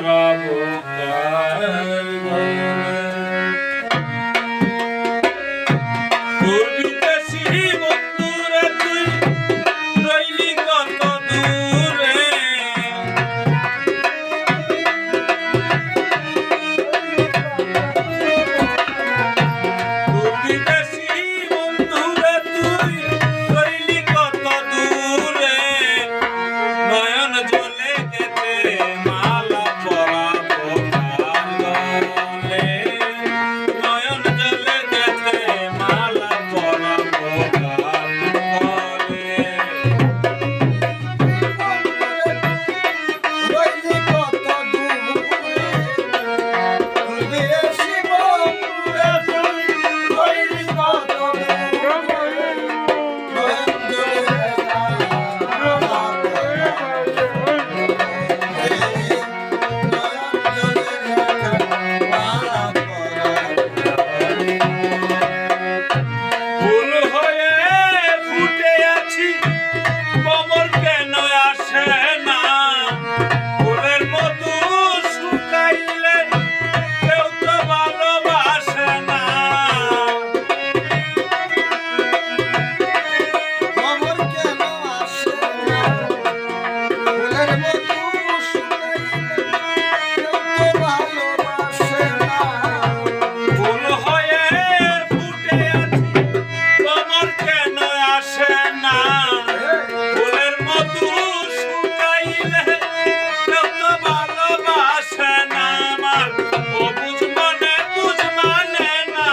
পরাবো তোর বিদেশি বন্ধুরা তুই রইলি কত দূরে তোর বিদেশি বন্ধুরা তুই রইলি কত দূরে নয়ন জলে গেছে মালা পরাবো গলে নয়ন জলে গেছে মালা পরাবো গলে রইলি কত দূরে বিদেশি বন্ধুরা তুই রইলি কত দূরে নয়ন জলে ফুল হয়ে ফুটে আছি কমর কেন আসে না ফুলের মতো শুকাইলে কেউ তো ভালোবাসে না খবর কেন আসে না ফুলের মতো শুকাইলে কেউ তো ভালোবাসে না ফুল হয়ে ফুটে আছি কমর কেন আসে না ফুলের মতো শুকাইলে কেউ তো ভালোবাসে না আমার ও বুঝ মানে না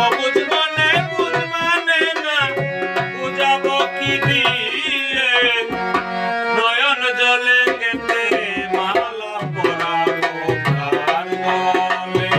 অবুঝ মানে না বুঝাবো কি দিয়ে নয়ন জলে গেতে মালা পরাবো কার গলে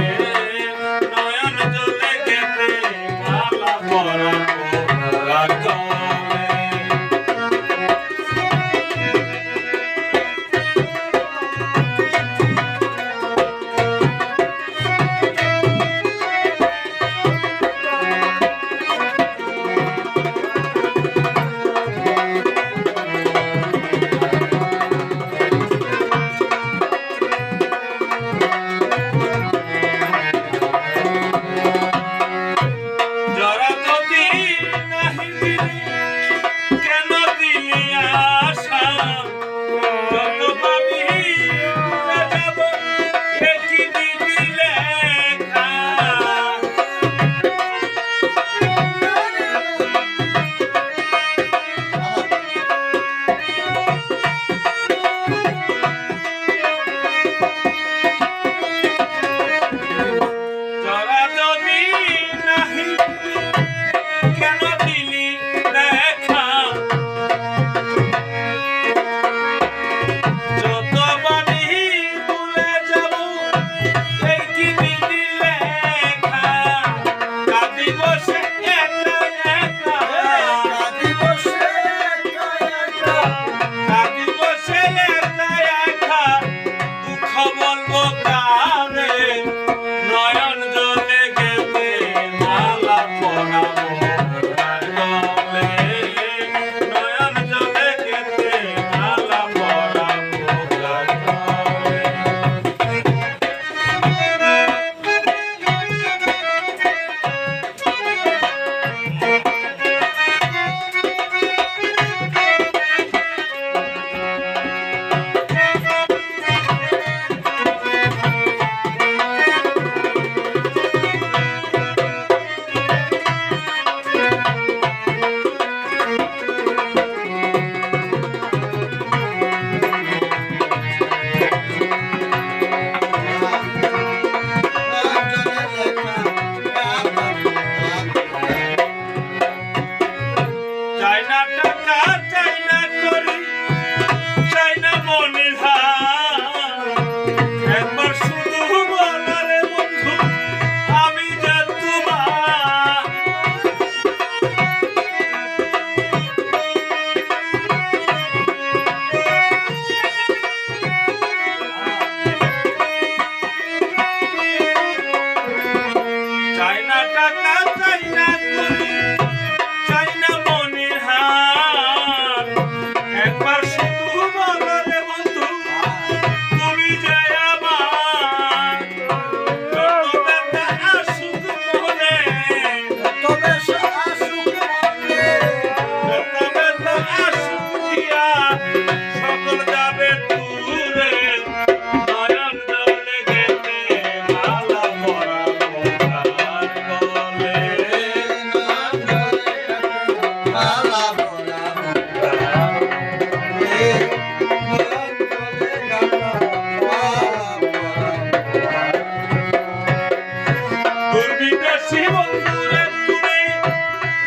বিদেশি বন্ধুরে তুমি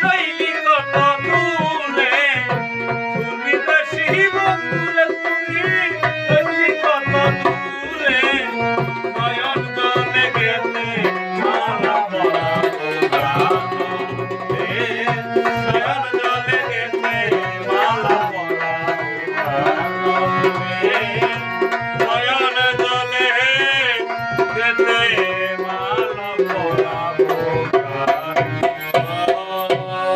রইলি কত দূরে ফুল বিদেশি বন্ধুরে তুমি রইলি কত দূরে নয়ন জলে গেতে মালা পরাবো গানো নয়ন জলে গেতে মালা পরাবো নয়ন জলে গেতে মালা পরাবো